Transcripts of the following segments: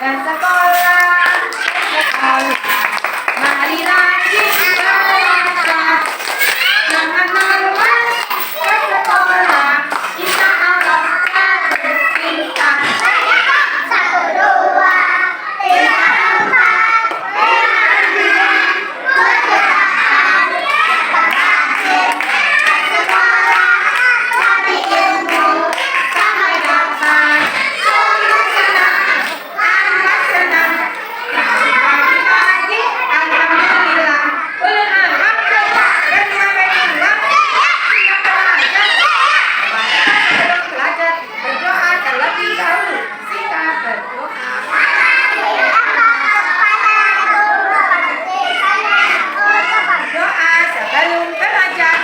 dan sekolah. Mari rajin belajar, jangan malas ke sekolah. Insya Allah harus pintar. 1, 2, 3, 4, 5, 6, 7, 8, rajin ke sekolah, cari ilmu sampai dapat. Sungguh senang, anak senang. Pagi-pagi, alhamdulillah. Alhamdulillah. Dan alhamdulillah. Siap belajar. Sebelum belajar, berdoa terlebih dahulu. Kita berdoa. Doa sebelum belajar.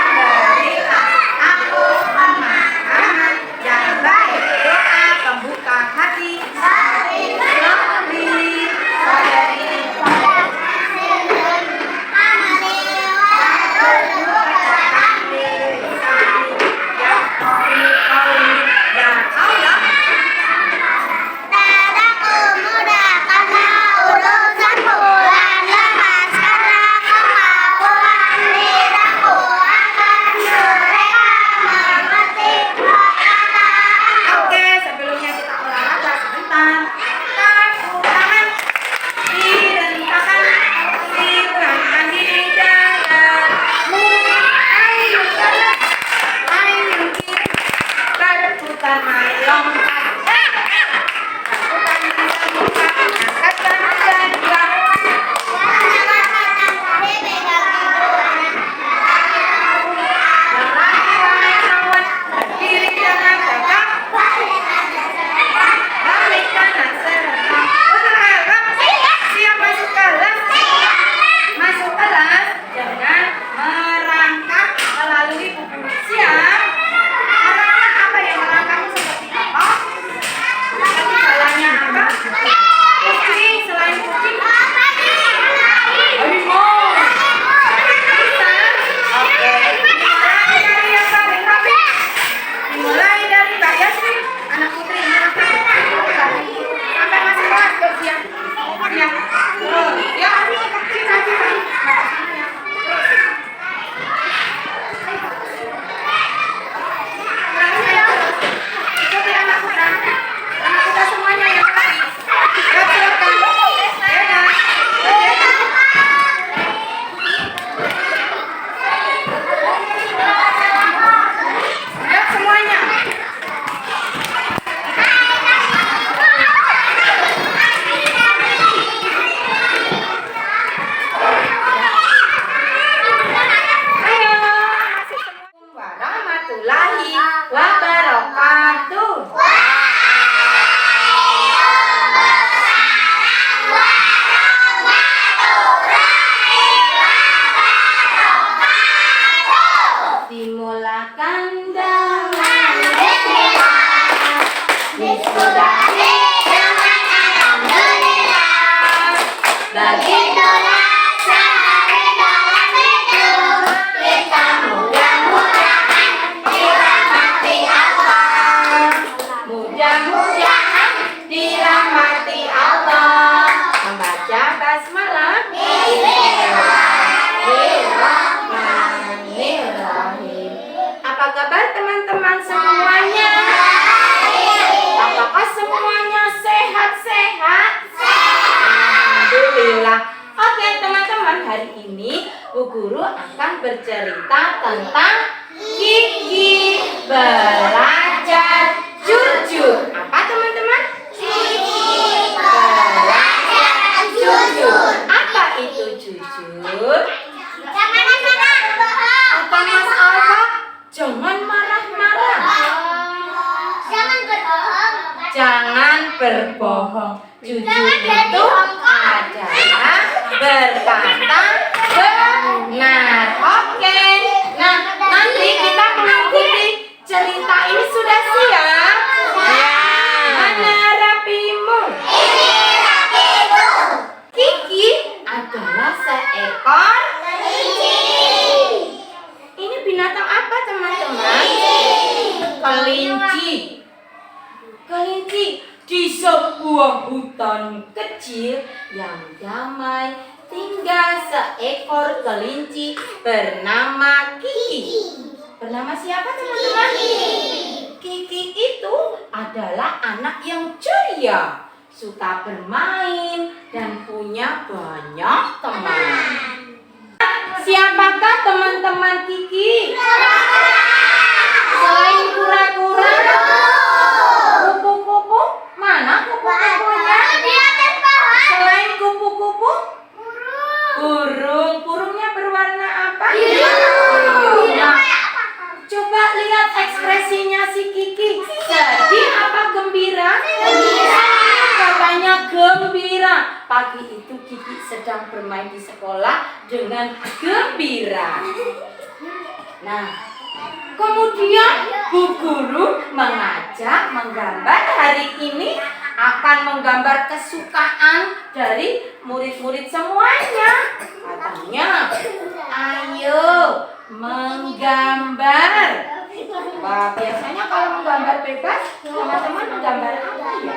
Berilah aku pemahaman yang baik. Doa pembuka hati. Dadaku mudah karena urusan bulan lemas, karena kemampuan lidahku akan mereka mengerti perkataan. Oke, sebelumnya kita olahraga sebentar. Tepuk tangan, direntangkan, silangkan di dadamu. Ayo jalan, ayo kiri, berputar mari lompat. Berputar mari lompat, angkatkan kedua. Berlari wahai kawan, berdiri jangan tegak. Balik kanan serentak. Berharap siap masuk kelas. Masuk kelas dengan merangkak melalui buku. Siap? Merangkak apa ya? Merangkakmu seperti apa? Tapi jalannya apa? Kucing, selain kucing. Harimau. Bisa? Oke. Dimulai dari yang paling rapi. Dimulai dari Mbak Yasmin, anak putri. Sampai masuk kelas, yuk siap. Siap. Ya, cita-cita. Ikuti anak putra. Anak putra semuanya yang rapi. Ya, silakan. Beda. Beda. Ya, semuanya. Ayo. Assalamualaikum warahmatullahi wabarakatuh. Dimulakan dengan bismillah, disudahi dengan alhamdulillah. Begitulah sehari dalam hidup kita, mudah-mudahan dirahmati Allah. Mudah-mudahan dirahmati Allah. Membaca basmalah. Bismillahirrahmanirrahim. Apa kabar teman-teman semuanya? Apakah semuanya sehat-sehat? Alhamdulillah. Oke teman-teman, hari ini Bu Guru akan bercerita tentang Kiki belajar jujur. Apa teman-teman? Kiki belajar jujur. Apa itu jujur? Jangan marah-marah. Apa masalah? Jangan marah-marah. Jangan berbohong. Jangan berbohong. Jujur Jangan itu jadi ongkos. adalah berkata benar. Oke. Nah, nanti kita mengikuti cerita ini sudah siap? Ya. Mana rapimu? Kiki adalah gang kecil yang damai tinggal seekor kelinci bernama Kiki. Bernama siapa teman-teman? Kiki itu adalah anak yang ceria, suka bermain dan punya banyak teman. Siapakah teman-teman Kiki? Selain kura-kura, kupu-kupu, mana kupu-kupunya? Selain kupu-kupu, burung. Burungnya berwarna apa? Nah, coba lihat ekspresinya si Kiki. Sedih apa gembira? Katanya gembira. Pagi itu Kiki sedang bermain di sekolah dengan gembira. Nah, kemudian Bu Guru mengajak menggambar hari ini akan menggambar kesukaan dari murid-murid semuanya. Katanya, ayo menggambar. Wah, biasanya kalau menggambar bebas, teman-teman menggambar apa ya?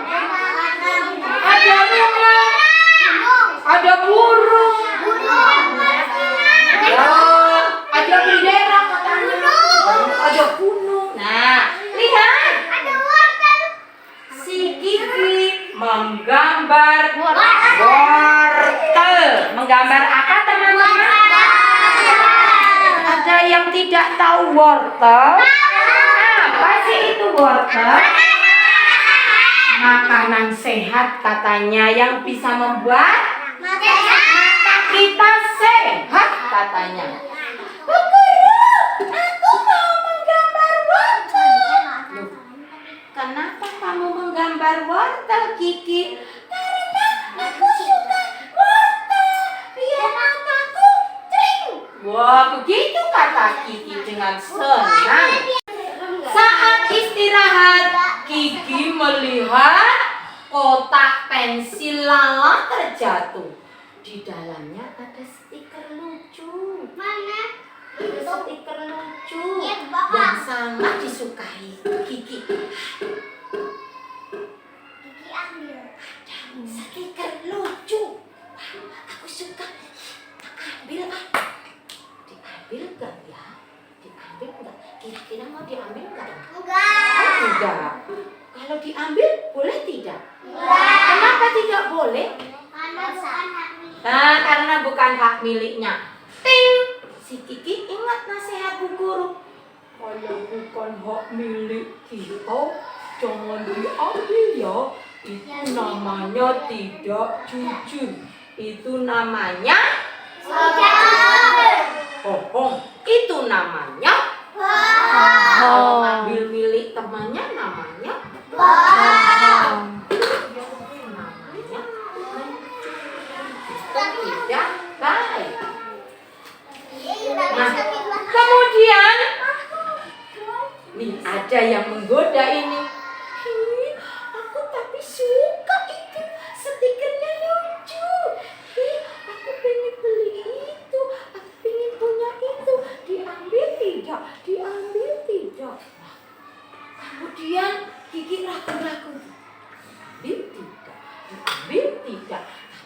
Ada bunga, ada burung, ada bendera katanya, ada gunung. Nah, lihat, si Kiki menggambar wortel. Menggambar apa teman-teman? Ada yang tidak tahu wortel? Apa sih itu wortel? Makanan sehat katanya yang bisa membuat mata kita sehat katanya. Bu Guru, aku mau menggambar wortel. Loh, kenapa kamu menggambar wortel, Kiki? Karena aku suka wortel, biar mataku cering. Wah, begitu kata Kiki dengan senang. Saat istirahat, Kiki melihat kotak pensil Lala terjatuh. Di dalamnya ada stiker lucu. Stiker lucu yang sangat disukai Kiki. Ada stiker lucu. Aku suka. Ambil diambil gak ya? Diambil enggak? Kira-kira mau diambil enggak? Enggak. Kalau diambil boleh tidak? Kenapa tidak boleh? Nah, karena bukan hak miliknya. Ting! Si Kiki ingat nasihat Bu Guru. Kalau bukan hak milik kita, jangan diambil ya. Itu namanya tidak jujur. Itu namanya bohong. Itu namanya kalau ngambil milik temannya namanya bohong. Namanya tidak baik. Nah, kemudian nih ada yang menggoda ini. Aku tapi suka itu stikernya lucu. Aku pengen beli itu, aku pengen punya itu. Diambil tidak? Diambil tidak? Nah, kemudian Kiki ragu-ragu. Diambil tidak? Diambil tidak?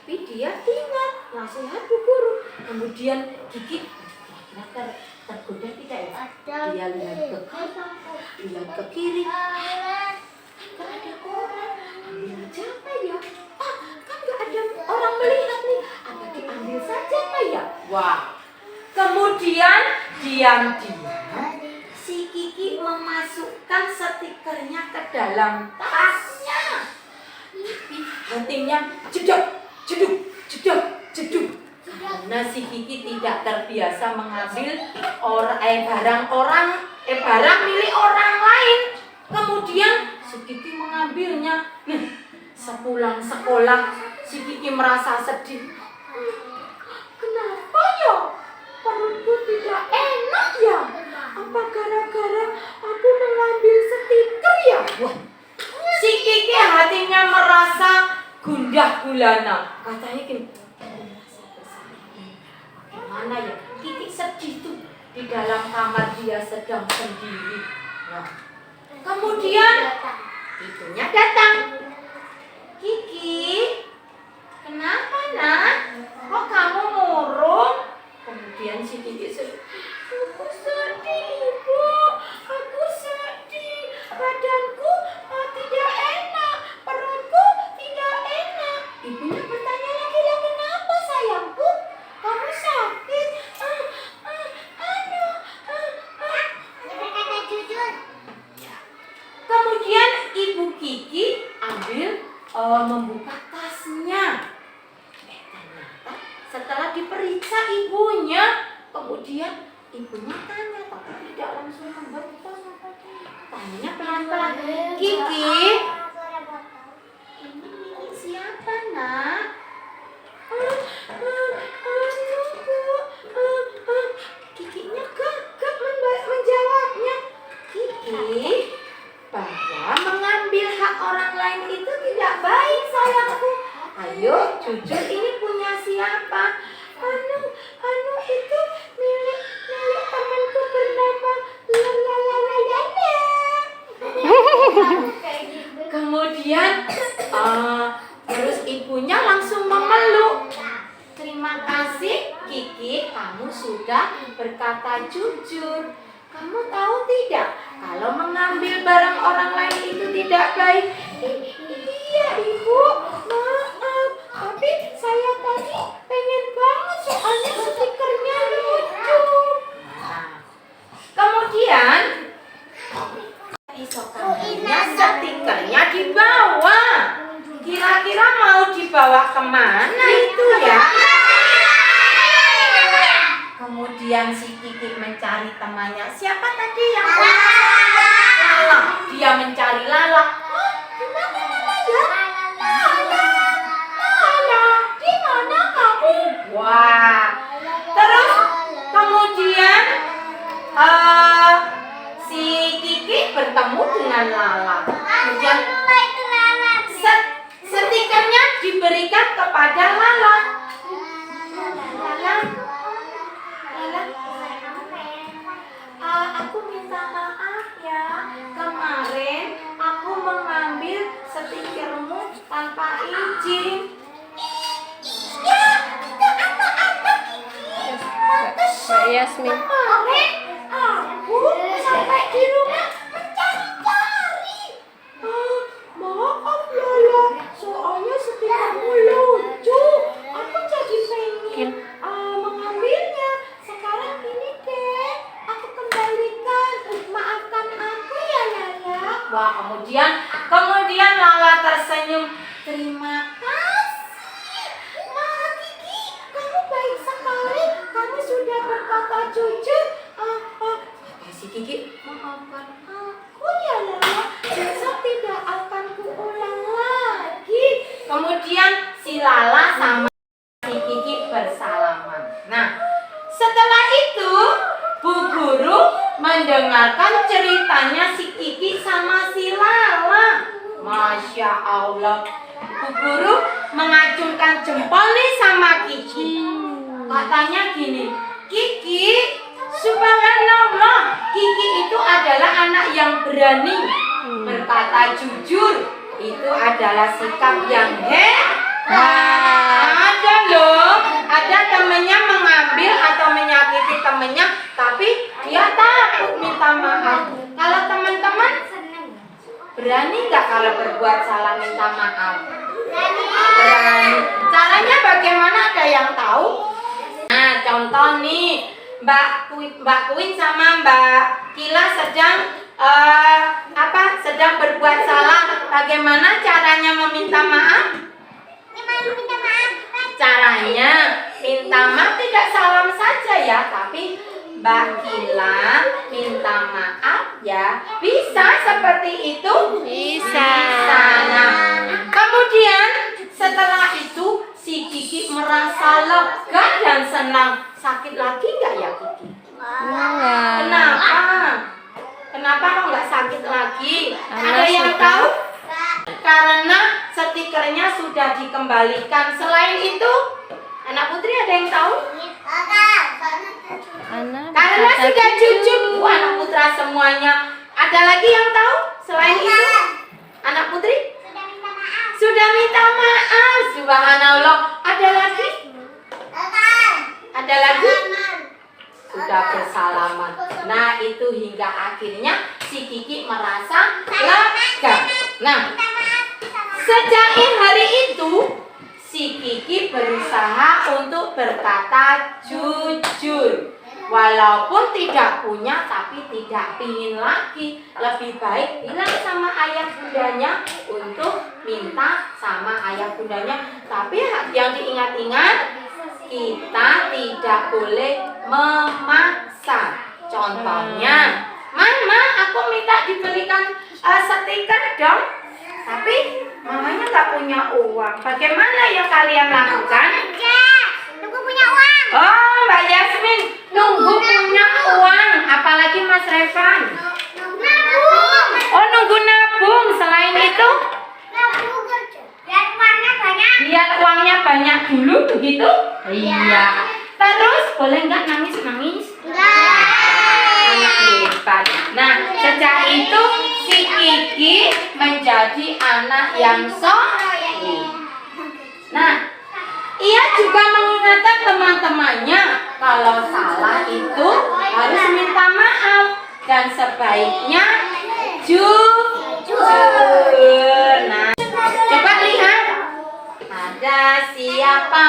Tapi dia ingat nasihat Bu Guru. Kemudian Kiki kira-kira tergoda tidak ya? Dia lihat ke kanan, lihat ke kiri. Kan ada orang. Ambil aja apa ya? Kan gak ada orang melihat nih. Apa diambil saja apa ya? Wah. Kemudian diam-diam si Kiki memasukkan stikernya ke dalam tasnya. Tapi hatinya jeduk, jeduk, jeduk, jeduk. Karena si Kiki tidak terbiasa mengambil barang milik orang lain. Kemudian si Kiki mengambilnya. Sepulang sekolah si Kiki merasa sedih. Kenapa ya? Perutku tidak enak ya? Apa gara-gara aku mengambil stiker ya? Wah, si Kiki hatinya merasa gundah gulana. Katanya gini, merasa bersalah. Bagaimana ya? Kiki sedih tuh di dalam kamar dia sedang sendiri. Nah, kemudian ibunya datang. Kiki, kenapa nak? Kok kamu murung? Kemudian si Kiki sedih. Aku sedih ibu, aku sedih. Badanku tidak enak, perutku tidak enak. Ibunya bertanya lagi, lah kenapa sayangku? Kamu sakit? Berkata jujur. Kemudian ibu Kiki membuka tasnya. Ternyata setelah diperiksa ibunya, kemudian ibunya tanya, tapi tidak langsung membuka. Tanya pelan-pelan, Kiki, ini milik siapa nak? Kikinya gagap menjawabnya. Kiki, bahwa mengambil hak orang lain itu tidak baik sayangku. Ayo jujur, ini punya siapa? Anu itu milik temanku bernama Lalalala. Kemudian terus ibunya langsung memeluk. Terima kasih Kiki, kamu sudah berkata jujur. Kamu tahu tidak, kalau mengambil barang orang lain itu tidak baik. Iya ibu, maaf, tapi saya tadi pengen banget soalnya stikernya lucu. Kemudian isokannya stikernya dibawa. Kira-kira mau dibawa kemana itu ya? Kemudian si Kiki mencari temannya. Siapa tadi yang Lala? Dia mencari Lala. Gimana Lala ya? Lala, di mana kamu? Wah. Terus kemudian si Kiki bertemu dengan Lala. Kemudian stikernya diberikan kepada Lala. Aku minta maaf ya, kemarin aku mengambil stikermu tanpa izin. Ya, itu apa-apa Kiki? Yasmin. Kemarin aku sampai di rumah mencari-cari. Maaf Lala, soalnya stikermu lucu. Aku jadi pengen mengambilnya. Sekarang ini deh, aku kembalikan. Maafkan aku ya Lala. Wah, kemudian Lala tersenyum. Terima kasih. Wah Kiki, kamu baik sekali. Kamu sudah berkata jujur. Kata si Kiki, maafkan aku ya Lala. Besok tidak akan kuulang lagi. Kemudian si Lala sama si Kiki bersalaman. Nah, setelah itu Bu Guru mendengarkan ceritanya si Kiki sama si Lala. Masya Allah, Bu Guru mengacungkan jempol nih sama Kiki. Katanya gini, Kiki, subhanallah, Kiki itu adalah anak yang berani, berkata jujur. Itu adalah sikap yang ada loh, ada temennya mengambil atau menyakiti temennya, tapi dia takut minta maaf. Kalau teman-teman berani nggak kalau berbuat salah minta maaf? Berani. Caranya bagaimana, ada yang tahu? Nah, contoh nih, Mbak Queen sama Mbak Kila sedang berbuat salah. Bagaimana caranya meminta maaf? Caranya minta maaf tidak salam saja ya, tapi Mbak Kila minta maaf ya. Bisa seperti itu? Bisa. Nah, kemudian setelah itu si Kiki merasa lega dan senang. Sakit lagi nggak ya Kiki? Enggak. Kenapa? Kenapa kok nggak sakit lagi? Karena Ada yang sudah. tahu? Karena stikernya sudah dikembalikan. Selain itu, anak putri ada yang tahu? Karena sudah jujur. Wah, anak putra semuanya. Ada lagi yang tahu? Selain itu, anak putri? sudah minta maaf. Subhanallah. Ada lagi? Ada lagi? Sudah bersalaman. Nah, itu hingga akhirnya si Kiki merasa lega. Nah, sejak hari itu si Kiki berusaha untuk berkata jujur. Walaupun tidak punya tapi tidak ingin lagi. Lebih baik bilang sama ayah bundanya untuk minta sama ayah bundanya. Tapi yang diingat-ingat, kita tidak boleh memaksa. Contohnya, Mama, aku minta dibelikan stiker dong. Tapi mamanya nggak punya uang. Bagaimana yang kalian lakukan? Nunggu punya uang. Oh, Mbak Yasmin, nunggu punya uang. Apalagi Mas Revan. Nabung. Oh, nunggu nabung. Selain itu, Nabung kerja. Biar uangnya banyak. biar uangnya banyak dulu, begitu? Iya. Terus, boleh nggak nangis-nangis? Anak hebat. Nah, sejak itu si Kiki menjadi anak yang soleh. Nah, ia juga mengingatkan teman-temannya kalau salah itu harus minta maaf dan sebaiknya jujur. Nah, coba lihat. Ada siapa?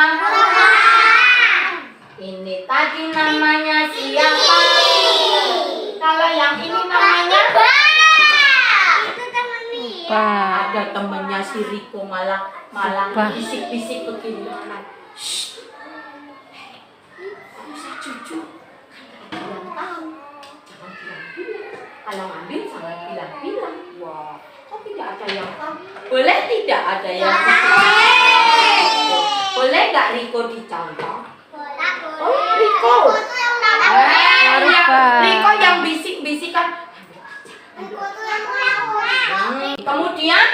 Ini tadi namanya siapa? Kalau yang ini namanya Itu temen nih. Pak. ada temennya si Riko malah bisik-bisik begini. Shh. Nggak usah jujur. Kan nggak ada yang tahu. Jangan bilang-bilang. Kalau ngambil jangan bilang-bilang. Wah, kok tidak ada yang tahu? Boleh tidak ada yang tahu? Boleh nggak Riko dicontoh? Oh, Riko. Harus, Pak. Riko yang bisik-bisikan. Kemudian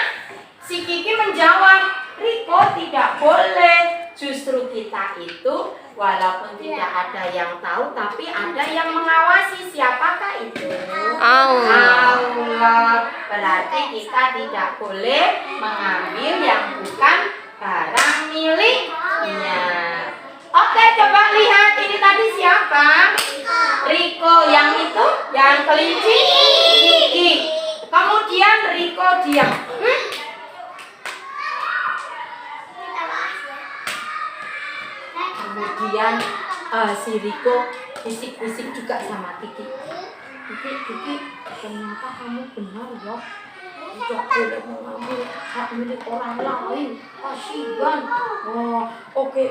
si Kiki menjawab, Riko tidak boleh. Justru kita itu walaupun tidak ada yang tahu, tapi ada yang mengawasi. Siapakah itu? Allah. Allah. Berarti kita tidak boleh mengambil yang bukan barang miliknya. Oke, coba lihat ini tadi siapa? Riko. Yang itu, yang kelinci, Kiki. Kemudian Riko diam. Kemudian si Riko bisik-bisik juga sama Kiki. Kiki, ternyata kamu benar ya. Tidak boleh mengambil hak milik orang lain. Kasihan. Oh, oke.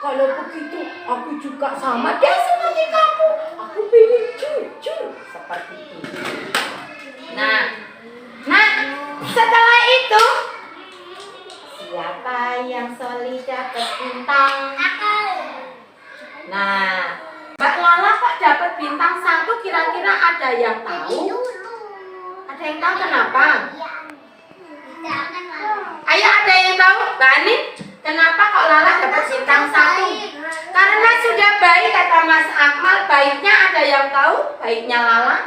Kalau begitu, aku juga sama deh seperti kamu. Aku pilih jujur seperti itu. Nah, setelah itu siapa yang solid dapat bintang? Nah, Mbak Lala kok dapat bintang 1? Kira-kira ada yang tahu? Ada yang tahu kenapa? Ayo, ada yang tahu? Mbak Ani, kenapa kok Lala dapat bintang 1? Karena sudah baik kata Mas Akmal. Baiknya ada yang tahu? Baiknya Lala?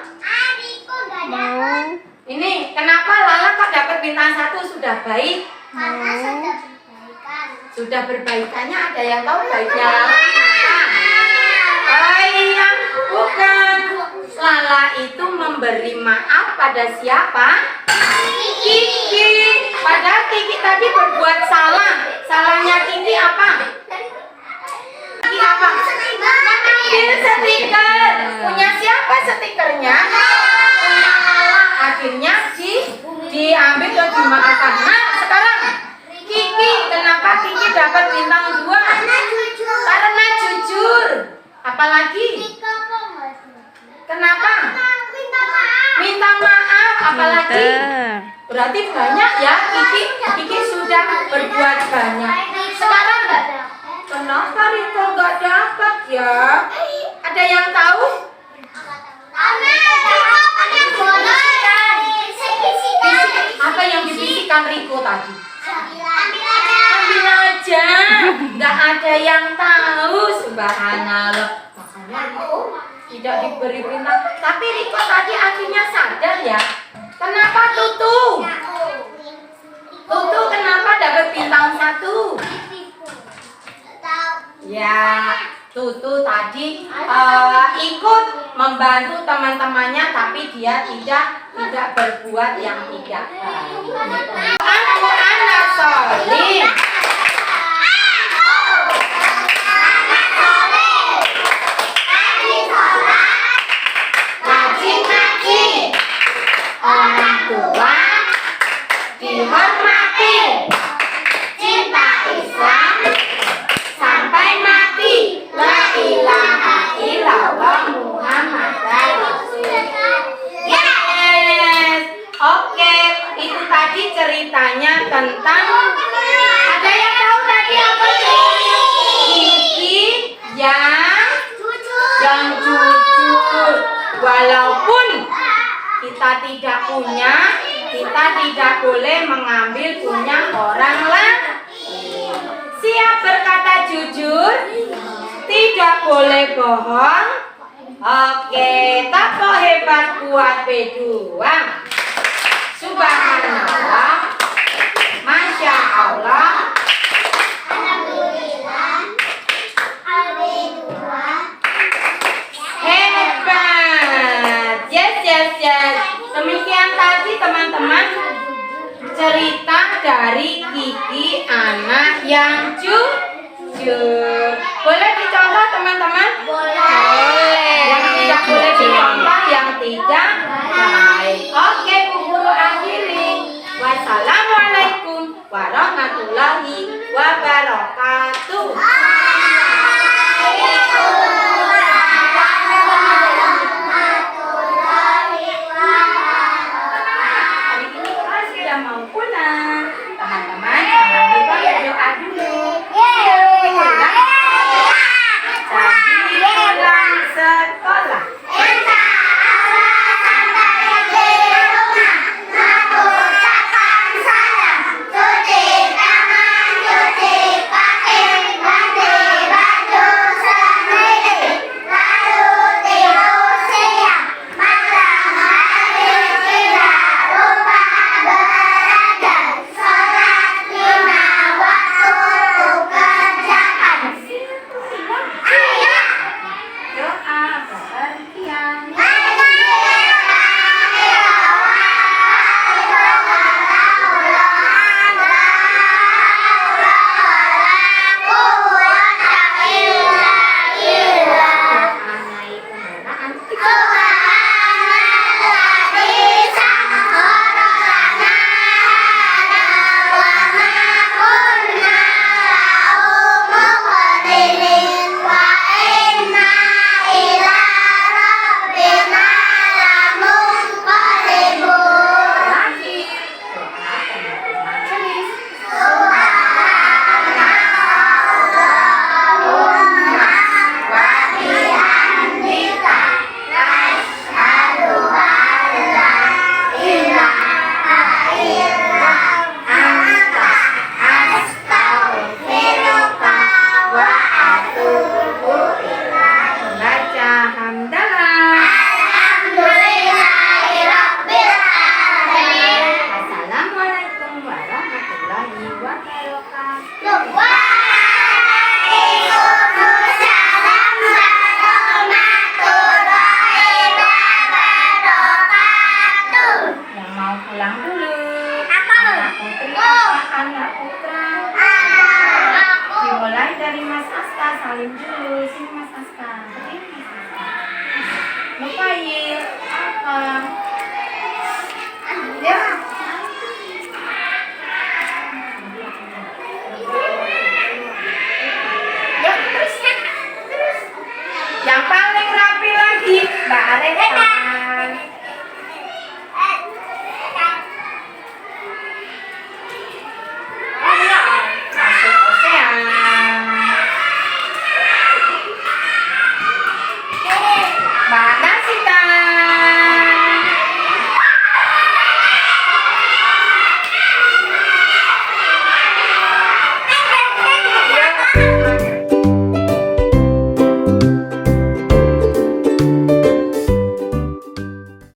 Mau. Ini kenapa Lala kok dapat bintang 1? Sudah baik? Sudah berbaikannya ada yang tahu baiknya Lala? Oh iya, bukan. Lala itu memberi maaf pada siapa? Kiki. Padahal Kiki tadi berbuat salah. Salahnya Kiki apa? Kiki apa? Mengambil stiker. Punya siapa stikernya? Punya Lala. Akhirnya diambil dan dimaafkan. Nah, sekarang Kiki, kenapa Kiki dapat bintang 2? Karena jujur. Apalagi? Kenapa? Minta maaf. Apalagi? Berarti banyak ya Kiki sudah berbuat banyak. Sekarang kenapa Riko nggak dapat ya? Ada yang tahu? Apa yang dibisikkan Riko tadi? Ambil aja. Nggak ada yang tahu. Subhanallah. Makanya Riko tidak diberi bintang. Tapi Riko tadi akhirnya sadar ya. Kenapa Tutu? Tutu kenapa dapat bintang 1? Ya, Tutu tadi ikut membantu teman-temannya, tapi dia tidak berbuat yang tidak baik. Anak solih. Rajin ngaji. Orang tua dihormati. Cinta Islam sampai mati. La ilaha illallah Muhammadar Rasulullah. Yes. Oke, itu tadi ceritanya tentang, ada yang tahu tadi apa ceritanya? Kiki yang jujur. Walaupun kita tidak punya, kita tidak boleh mengambil punya orang lain. Siap berkata jujur, tidak boleh bohong. Oke, tako hebat kuat berjuang. Subhanallah, Masya Allah. Hebat. Yes. Demikian tadi teman-teman cerita dari Kiki, anak yang jujur. Boleh dicontoh teman-teman? Boleh. Yang tidak boleh dicontoh, yang tidak baik. Oke, Bu Guru akhiri. Wassalamualaikum warahmatullahi wabarakatuh. Mau pulang, teman-teman jangan lupa berdoa dulu. Jadi pulang sekolah. salim dulu. Sini Mas Aska. Sini Mas Aska. Mufail, apa? Ya.